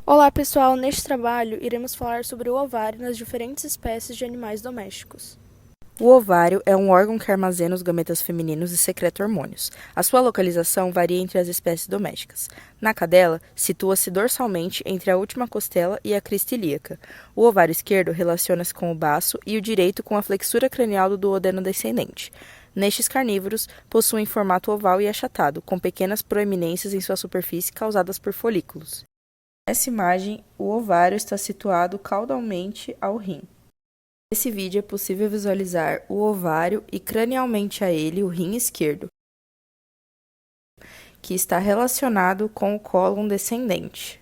Olá pessoal, neste trabalho iremos falar sobre o ovário nas diferentes espécies de animais domésticos. O ovário é um órgão que armazena os gametas femininos e secreta hormônios. A sua localização varia entre as espécies domésticas. Na cadela, situa-se dorsalmente entre a última costela e a crista ilíaca. O ovário esquerdo relaciona-se com o baço e o direito com a flexura cranial do duodeno descendente. Nestes carnívoros, possuem formato oval e achatado, com pequenas proeminências em sua superfície causadas por folículos. Nessa imagem, o ovário está situado caudalmente ao rim. Nesse vídeo é possível visualizar o ovário e cranialmente a ele o rim esquerdo, que está relacionado com o cólon descendente.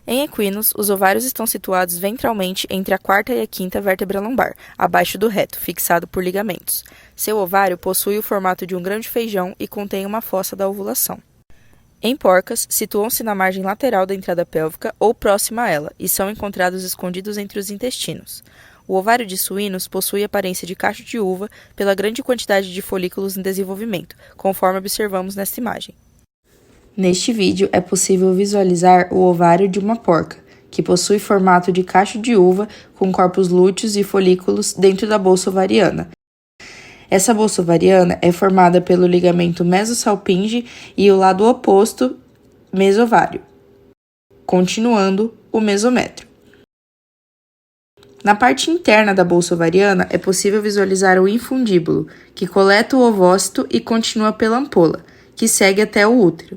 Em equinos, os ovários estão situados ventralmente entre a quarta e a quinta vértebra lombar, abaixo do reto, fixado por ligamentos. Seu ovário possui o formato de um grão de feijão e contém uma fossa da ovulação. Em porcas, situam-se na margem lateral da entrada pélvica ou próxima a ela e são encontrados escondidos entre os intestinos. O ovário de suínos possui aparência de cacho de uva pela grande quantidade de folículos em desenvolvimento, conforme observamos nesta imagem. Neste vídeo é possível visualizar o ovário de uma porca, que possui formato de cacho de uva com corpos lúteos e folículos dentro da bolsa ovariana. Essa bolsa ovariana é formada pelo ligamento mesosalpinge e o lado oposto, mesovário, continuando o mesométrio. Na parte interna da bolsa ovariana é possível visualizar o infundíbulo, que coleta o ovócito e continua pela ampola, que segue até o útero.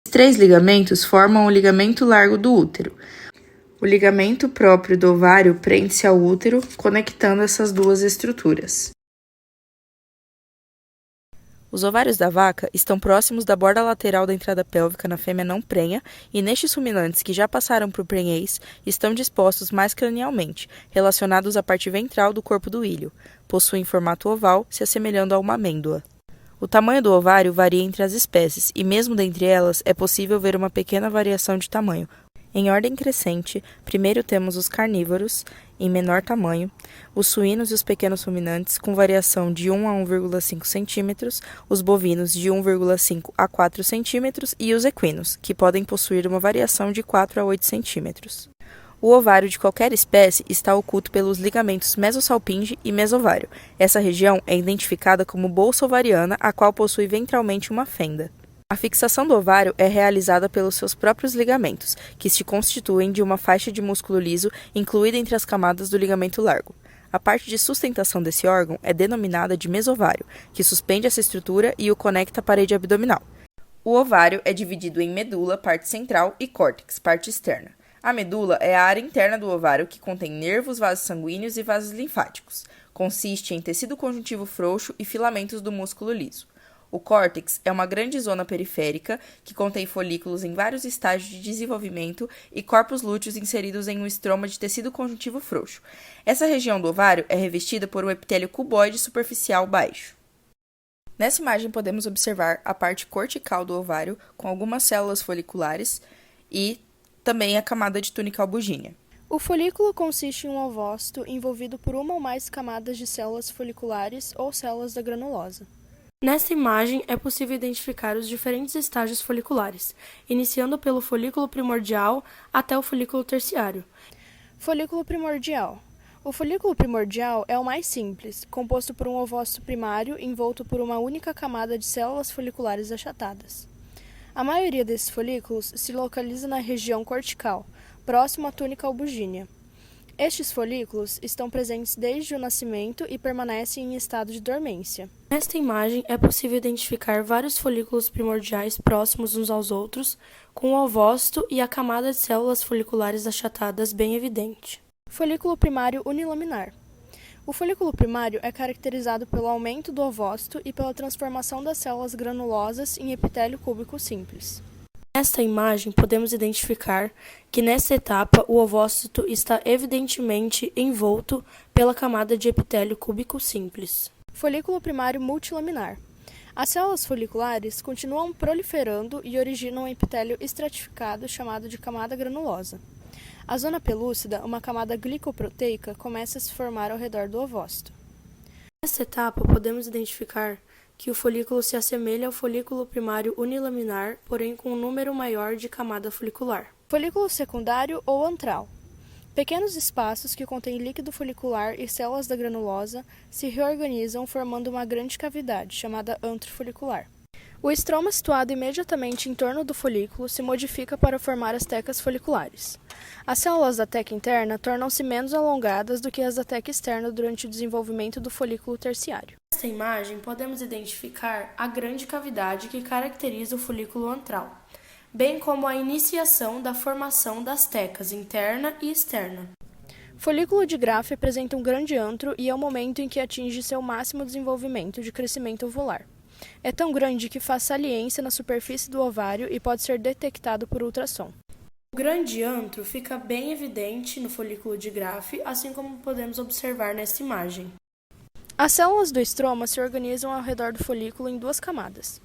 Os três ligamentos formam o ligamento largo do útero. O ligamento próprio do ovário prende-se ao útero, conectando essas duas estruturas. Os ovários da vaca estão próximos da borda lateral da entrada pélvica na fêmea não prenha e nestes ruminantes que já passaram para o prenhez estão dispostos mais cranialmente, relacionados à parte ventral do corpo do ilho. Possuem formato oval, se assemelhando a uma amêndoa. O tamanho do ovário varia entre as espécies e mesmo dentre elas é possível ver uma pequena variação de tamanho. Em ordem crescente, primeiro temos os carnívoros, em menor tamanho, os suínos e os pequenos ruminantes, com variação de 1 a 1,5 cm, os bovinos de 1,5 a 4 cm e os equinos, que podem possuir uma variação de 4 a 8 cm. O ovário de qualquer espécie está oculto pelos ligamentos mesosalpinge e mesovário. Essa região é identificada como bolsa ovariana, a qual possui ventralmente uma fenda. A fixação do ovário é realizada pelos seus próprios ligamentos, que se constituem de uma faixa de músculo liso incluída entre as camadas do ligamento largo. A parte de sustentação desse órgão é denominada de mesovário, que suspende essa estrutura e o conecta à parede abdominal. O ovário é dividido em medula, parte central, e córtex, parte externa. A medula é a área interna do ovário que contém nervos, vasos sanguíneos e vasos linfáticos. Consiste em tecido conjuntivo frouxo e filamentos do músculo liso. O córtex é uma grande zona periférica que contém folículos em vários estágios de desenvolvimento e corpos lúteos inseridos em um estroma de tecido conjuntivo frouxo. Essa região do ovário é revestida por um epitélio cuboide superficial baixo. Nessa imagem podemos observar a parte cortical do ovário com algumas células foliculares e também a camada de túnica albugínea. O folículo consiste em um ovócito envolvido por uma ou mais camadas de células foliculares ou células da granulosa. Nesta imagem, é possível identificar os diferentes estágios foliculares, iniciando pelo folículo primordial até o folículo terciário. Folículo primordial. O folículo primordial é o mais simples, composto por um ovócito primário envolto por uma única camada de células foliculares achatadas. A maioria desses folículos se localiza na região cortical, próximo à túnica albugínea. Estes folículos estão presentes desde o nascimento e permanecem em estado de dormência. Nesta imagem, é possível identificar vários folículos primordiais próximos uns aos outros, com o ovócito e a camada de células foliculares achatadas bem evidente. Folículo primário unilaminar. O folículo primário é caracterizado pelo aumento do ovócito e pela transformação das células granulosas em epitélio cúbico simples. Nesta imagem, podemos identificar que nesta etapa o ovócito está evidentemente envolto pela camada de epitélio cúbico simples. Folículo primário multilaminar. As células foliculares continuam proliferando e originam um epitélio estratificado chamado de camada granulosa. A zona pelúcida, uma camada glicoproteica, começa a se formar ao redor do ovócito. Nesta etapa, podemos identificar que o folículo se assemelha ao folículo primário unilaminar, porém com um número maior de camada folicular. Folículo secundário ou antral. Pequenos espaços que contêm líquido folicular e células da granulosa se reorganizam formando uma grande cavidade, chamada antro folicular. O estroma situado imediatamente em torno do folículo se modifica para formar as tecas foliculares. As células da teca interna tornam-se menos alongadas do que as da teca externa durante o desenvolvimento do folículo terciário. Nesta imagem, podemos identificar a grande cavidade que caracteriza o folículo antral, bem como a iniciação da formação das tecas interna e externa. Folículo de Graafi apresenta um grande antro e é o momento em que atinge seu máximo desenvolvimento de crescimento ovular. É tão grande que faz saliência na superfície do ovário e pode ser detectado por ultrassom. O grande antro fica bem evidente no folículo de Graafi, assim como podemos observar nesta imagem. As células do estroma se organizam ao redor do folículo em duas camadas.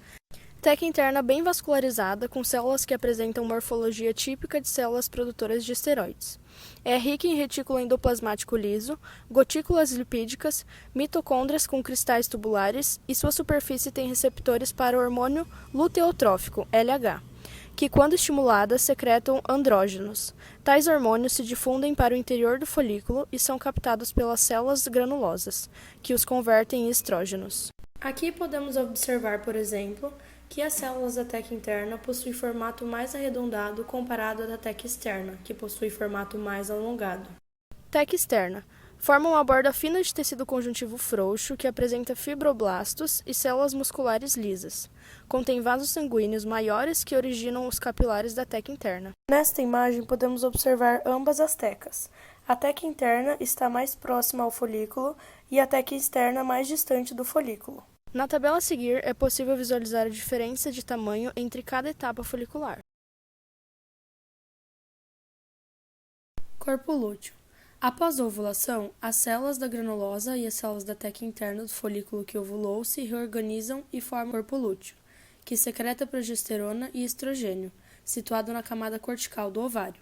Teca interna bem vascularizada, com células que apresentam morfologia típica de células produtoras de esteroides. É rica em retículo endoplasmático liso, gotículas lipídicas, mitocôndrias com cristais tubulares e sua superfície tem receptores para o hormônio luteotrófico, LH, que, quando estimuladas, secretam andrógenos. Tais hormônios se difundem para o interior do folículo e são captados pelas células granulosas, que os convertem em estrógenos. Aqui podemos observar, por exemplo, que as células da teca interna possuem formato mais arredondado comparado à da teca externa, que possui formato mais alongado. Teca externa. Forma uma borda fina de tecido conjuntivo frouxo que apresenta fibroblastos e células musculares lisas. Contém vasos sanguíneos maiores que originam os capilares da teca interna. Nesta imagem podemos observar ambas as tecas. A teca interna está mais próxima ao folículo e a teca externa mais distante do folículo. Na tabela a seguir, é possível visualizar a diferença de tamanho entre cada etapa folicular. Corpo lúteo. Após a ovulação, as células da granulosa e as células da teca interna do folículo que ovulou se reorganizam e formam o corpo lúteo, que secreta progesterona e estrogênio, situado na camada cortical do ovário.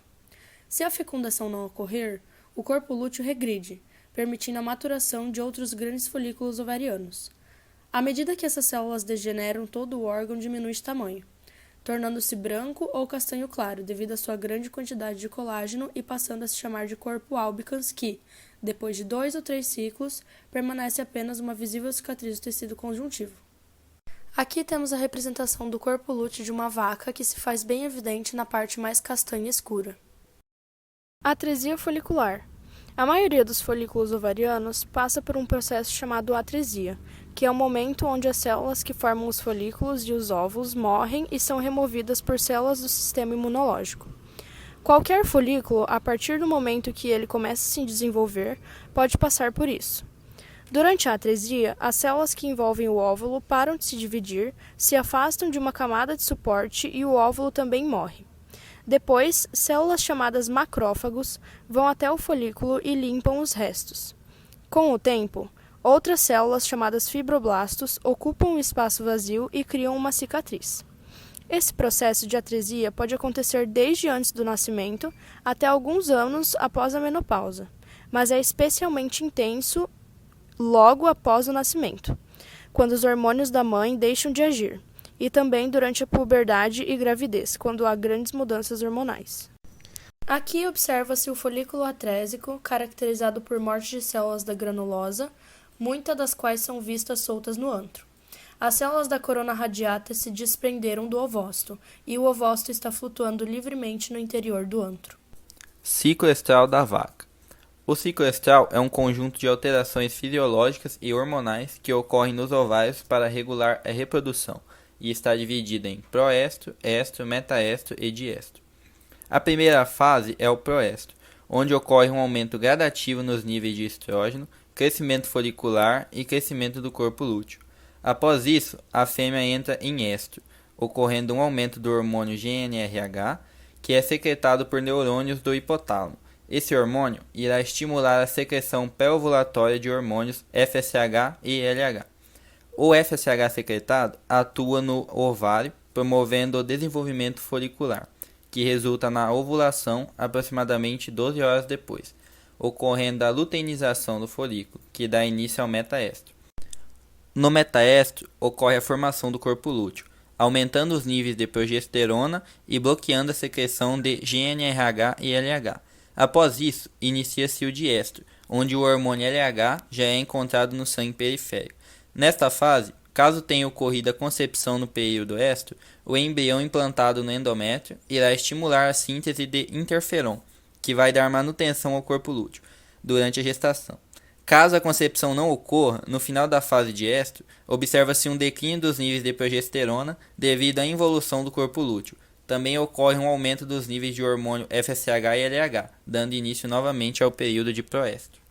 Se a fecundação não ocorrer, o corpo lúteo regride, permitindo a maturação de outros grandes folículos ovarianos. À medida que essas células degeneram, todo o órgão diminui de tamanho, tornando-se branco ou castanho claro devido à sua grande quantidade de colágeno e passando a se chamar de corpo albicans que, depois de 2 ou 3 ciclos, permanece apenas uma visível cicatriz do tecido conjuntivo. Aqui temos a representação do corpo lúteo de uma vaca que se faz bem evidente na parte mais castanha escura. Atresia folicular. A maioria dos folículos ovarianos passa por um processo chamado atresia, que é o momento onde as células que formam os folículos e os óvulos morrem e são removidas por células do sistema imunológico. Qualquer folículo, a partir do momento que ele começa a se desenvolver, pode passar por isso. Durante a atresia, as células que envolvem o óvulo param de se dividir, se afastam de uma camada de suporte e o óvulo também morre. Depois, células chamadas macrófagos vão até o folículo e limpam os restos. Com o tempo, outras células chamadas fibroblastos ocupam o espaço vazio e criam uma cicatriz. Esse processo de atresia pode acontecer desde antes do nascimento até alguns anos após a menopausa, mas é especialmente intenso logo após o nascimento, quando os hormônios da mãe deixam de agir, e também durante a puberdade e gravidez, quando há grandes mudanças hormonais. Aqui observa-se o folículo atrésico, caracterizado por morte de células da granulosa, muitas das quais são vistas soltas no antro. As células da corona radiata se desprenderam do ovócito, e o ovócito está flutuando livremente no interior do antro. Ciclo estral da vaca. O ciclo estral é um conjunto de alterações fisiológicas e hormonais que ocorrem nos ovários para regular a reprodução, e está dividida em proestro, estro, metaestro e diestro. A primeira fase é o proestro, onde ocorre um aumento gradativo nos níveis de estrógeno, crescimento folicular e crescimento do corpo lúteo. Após isso, a fêmea entra em estro, ocorrendo um aumento do hormônio GnRH, que é secretado por neurônios do hipotálamo. Esse hormônio irá estimular a secreção pré-ovulatória de hormônios FSH e LH. O FSH secretado atua no ovário, promovendo o desenvolvimento folicular, que resulta na ovulação aproximadamente 12 horas depois, ocorrendo a luteinização do folículo, que dá início ao metaestro. No metaestro, ocorre a formação do corpo lúteo, aumentando os níveis de progesterona e bloqueando a secreção de GnRH e LH. Após isso, inicia-se o diestro, onde o hormônio LH já é encontrado no sangue periférico. Nesta fase, caso tenha ocorrido a concepção no período estro, o embrião implantado no endométrio irá estimular a síntese de interferon, que vai dar manutenção ao corpo lúteo durante a gestação. Caso a concepção não ocorra, no final da fase de estro, observa-se um declínio dos níveis de progesterona devido à involução do corpo lúteo. Também ocorre um aumento dos níveis de hormônio FSH e LH, dando início novamente ao período de proestro.